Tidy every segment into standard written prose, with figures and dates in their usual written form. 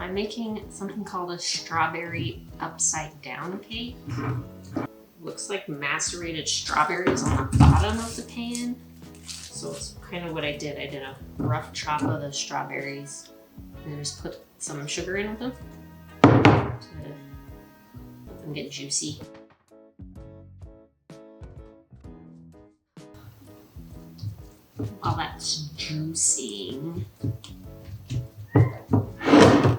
I'm making something called a strawberry upside down cake. Looks like macerated strawberries on the bottom of the pan. So it's kind of what I did. I did a rough chop of the strawberries and then just put some sugar in with them to let them get juicy. While that's juicing,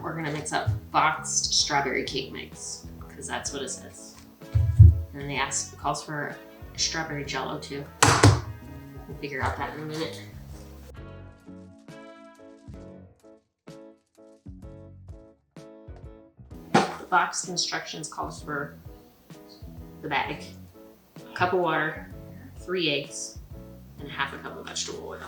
we're gonna mix up boxed strawberry cake mix because that's what it says. And then it calls for strawberry jello too. We'll figure out that in a minute. The boxed instructions calls for the bag, a cup of water, 3 eggs, and half a cup of vegetable oil.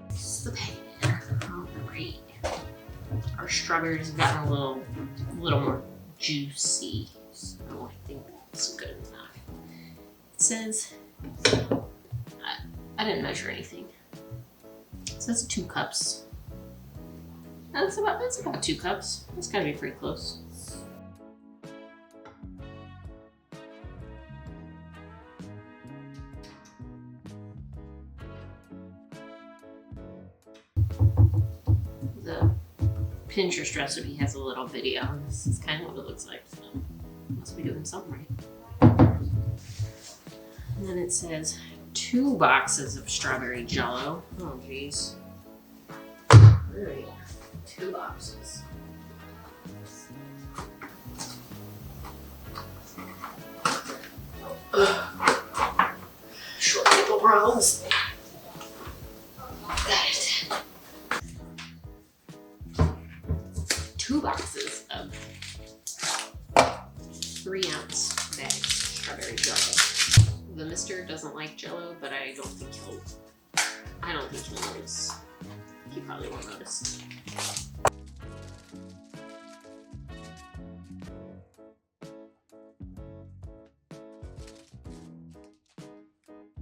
This is the pan. Alright. Our strawberries have gotten a little more juicy, so I think that's good enough. It says, I didn't measure anything. It says 2 cups. That's about 2 cups. That's gotta be pretty close. The Pinterest recipe has a little video, and this is kind of what it looks like, so must be doing something right. And then it says 2 boxes of strawberry jello. Oh geez. Alright, 2 boxes. Short people problems. Got it. 2 boxes of 3-ounce bags of strawberry jello. The mister doesn't like jello, but I don't think he'll notice. He probably won't notice.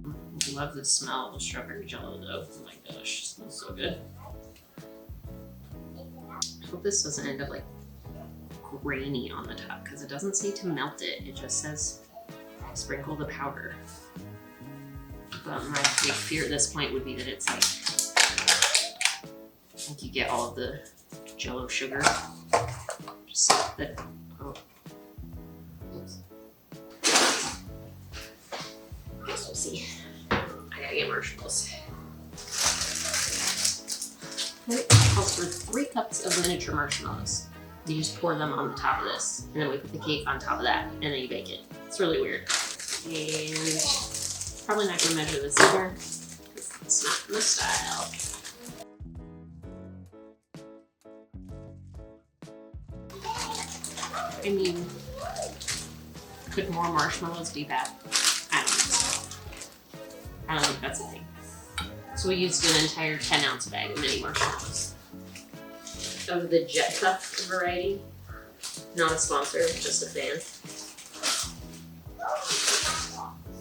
I love the smell of the strawberry jello though. Oh my gosh, it smells so good. I hope this doesn't end up like grainy on the top because it doesn't say to melt it. It just says sprinkle the powder. But my big fear at this point would be that it's like you get all of the jello sugar. Just like that. Oh. Oops. Guess we'll see. I gotta get marshmallows. It calls for 3 cups of miniature marshmallows. You just pour them on the top of this, and then we put the cake on top of that, and then you bake it. It's really weird. And probably not gonna measure this either, because it's not the style. I mean, could more marshmallows be bad? I don't know. I don't think that's a thing. So we used an entire 10-ounce bag of mini marshmallows. Of the Jet Puff variety. Not a sponsor, just a fan.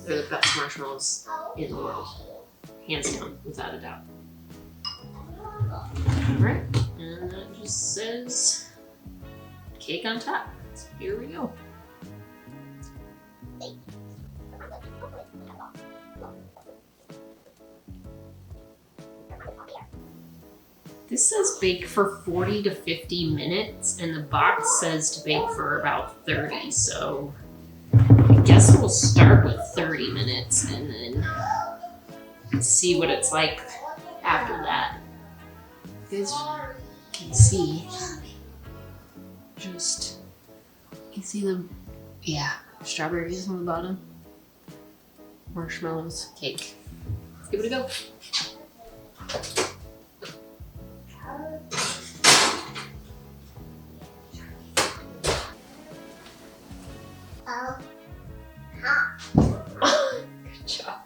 They're the best marshmallows in the world. Hands down, without a doubt. Alright, and that just says cake on top. So here we go. This says bake for 40 to 50 minutes, and the box says to bake for about 30, so I guess we'll start with 30 minutes and then see what it's like after that. You guys can see, just, you see the, yeah, strawberries on the bottom, marshmallows, cake. Let's give it a go. Good job.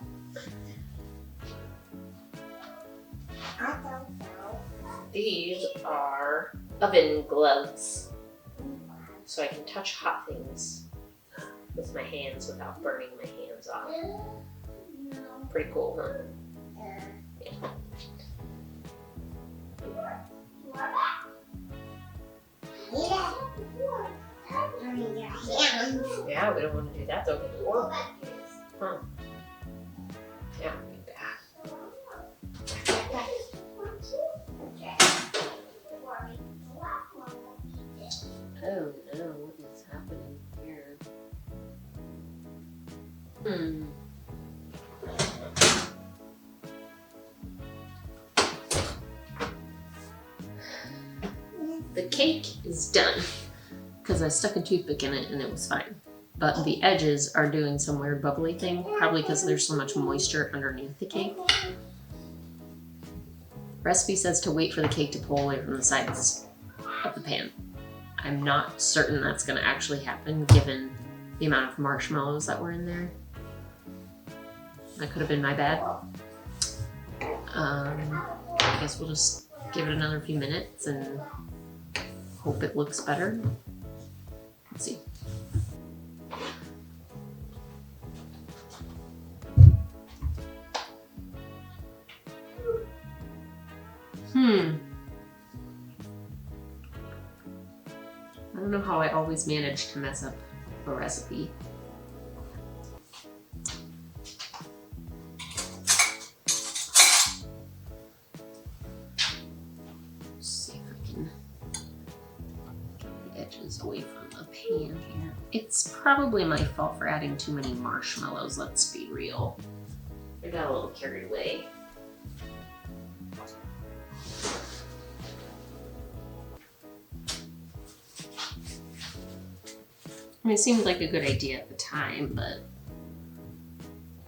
These are oven gloves, so I can touch hot things with my hands without burning my hands off. Pretty cool, huh? Yeah. Yeah, we don't want to do that though. Huh? Yeah, back. Oh no, what is happening here? The cake is done because I stuck a toothpick in it and it was fine. But the edges are doing some weird bubbly thing, probably because there's so much moisture underneath the cake. Recipe says to wait for the cake to pull away from the sides of the pan. I'm not certain that's going to actually happen given the amount of marshmallows that were in there. That could have been my bad. I guess we'll just give it another few minutes and hope it looks better. Let's see. I don't know how I always manage to mess up a recipe. Let's see if I can get the edges away from the pan here. It's probably my fault for adding too many marshmallows, let's be real. I got a little carried away. I mean, it seemed like a good idea at the time, but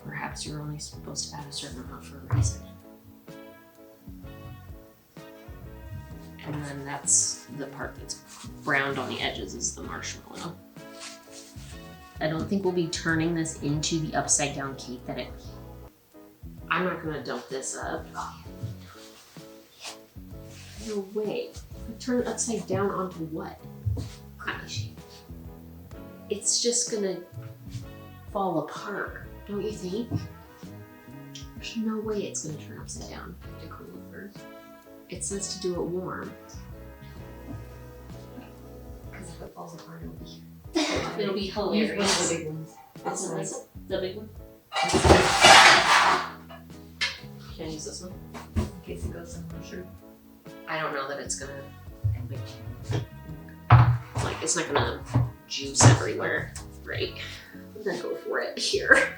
perhaps you're only supposed to add a certain amount for a reason. And then that's the part that's browned on the edges is the marshmallow. I don't think we'll be turning this into the upside down cake that I'm not gonna dump this up. No way. Turn it upside down onto what? It's just gonna fall apart, don't you think? There's no way it's gonna turn upside down. I have to cool it first. It says to do it warm. Because if it falls apart, it'll be it'll be hilarious. Use one of the big ones. That's the big one. Can I use this one? In case it goes somewhere, sure. I don't know that it's gonna like it's not gonna juice everywhere, right? I'm gonna go for it here.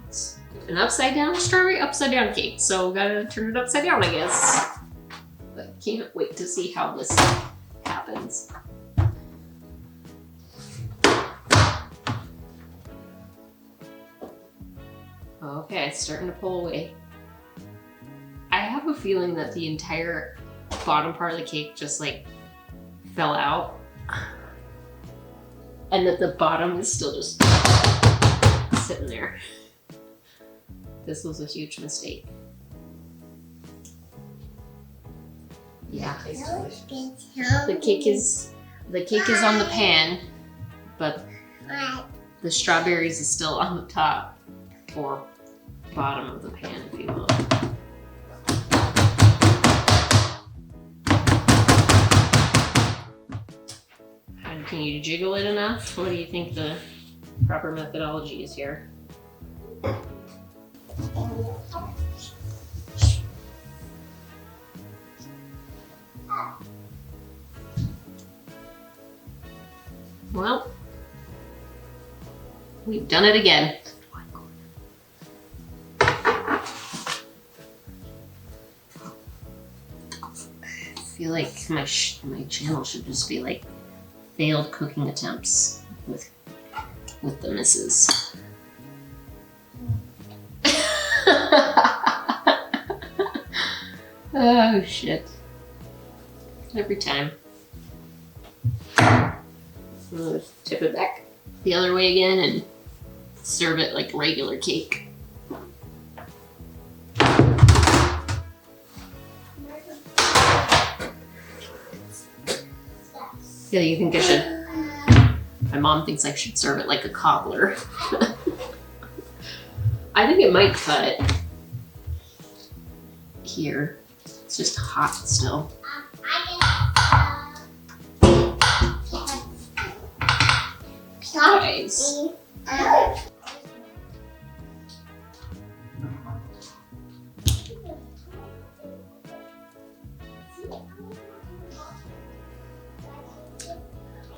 It's an upside down strawberry upside down cake, so gotta turn it upside down, I guess. But can't wait to see how this happens. Okay, it's starting to pull away. I have a feeling that the entire bottom part of the cake just like fell out. And that the bottom is still just sitting there. This was a huge mistake. Yeah. The cake is on the pan, but the strawberries is still on the top or bottom of the pan, if you will. Can you jiggle it enough? What do you think the proper methodology is here? Well, we've done it again. feel like my channel should just be like failed cooking attempts with the misses. Oh shit. Every time. I'll just tip it back the other way again and serve it like regular cake. Yeah, you think I should? My mom thinks I should serve it like a cobbler. I think it might cut here. It's just hot still. Guys.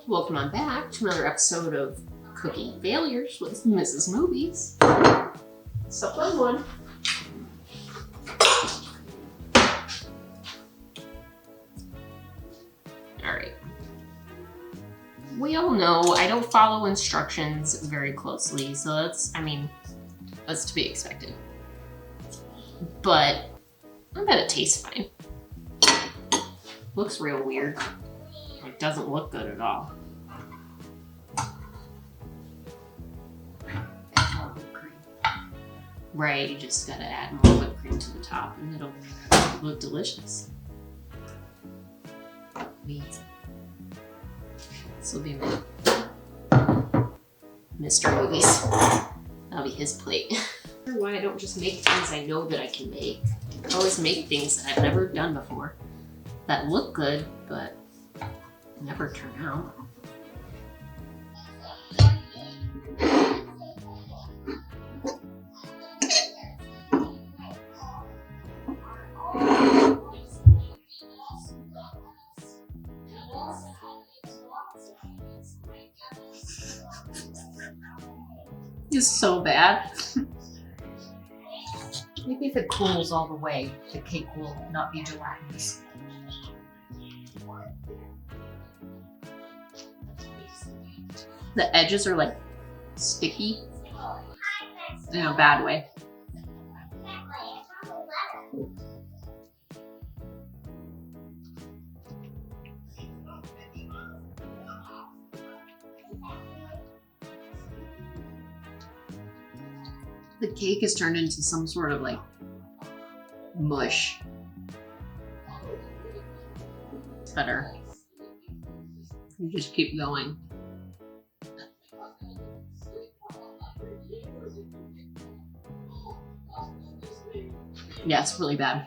Welcome on back to another episode of Cooking Failures with Mrs. Movies. It's a fun one. Alright. We all know I don't follow instructions very closely, so that's to be expected. But I bet it tastes fine. Looks real weird. It doesn't look good at all. Right, you just gotta add more whipped cream to the top and it'll look delicious. Neat. This will be Mr. Movies. That'll be his plate. I wonder why I don't just make things I know that I can make. I always make things that I've never done before that look good, but never turn out. It's so bad. Maybe if it cools all the way, the cake will not be gelatinous. The edges are like sticky in a bad way. The cake is turned into some sort of like mush. It's better. You just keep going. Yeah, it's really bad.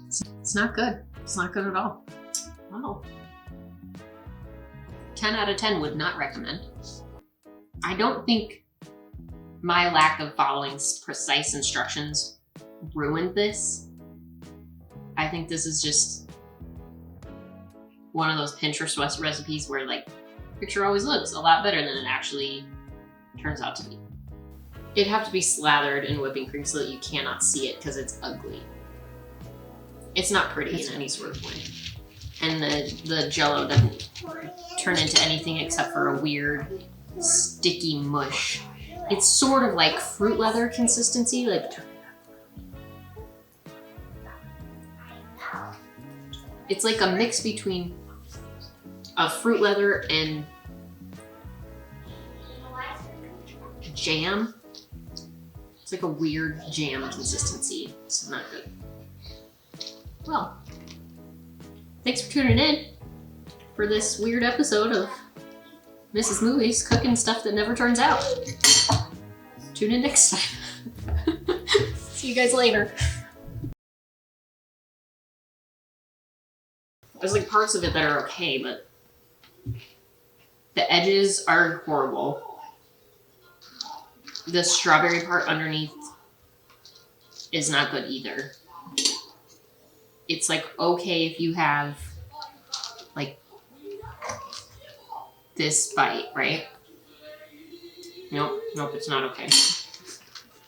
It's not good. It's not good at all. Wow. 10 out of 10 would not recommend. I don't think my lack of following precise instructions ruined this. I think this is just one of those Pinterest recipes where like picture always looks a lot better than it actually turns out to be. It'd have to be slathered in whipping cream so that you cannot see it because it's ugly. It's not pretty in any sort of way. And the Jell-O doesn't turn into anything except for a weird sticky mush. It's sort of like fruit leather consistency, like it's like a mix between a fruit leather and jam. It's like a weird jam consistency. It's not good. Well, thanks for tuning in for this weird episode of Mrs. Movies cooking stuff that never turns out. Tune in next time. See you guys later. There's like parts of it that are okay, but the edges are horrible. The strawberry part underneath is not good either. It's like okay if you have like this bite, right? Nope, it's not okay.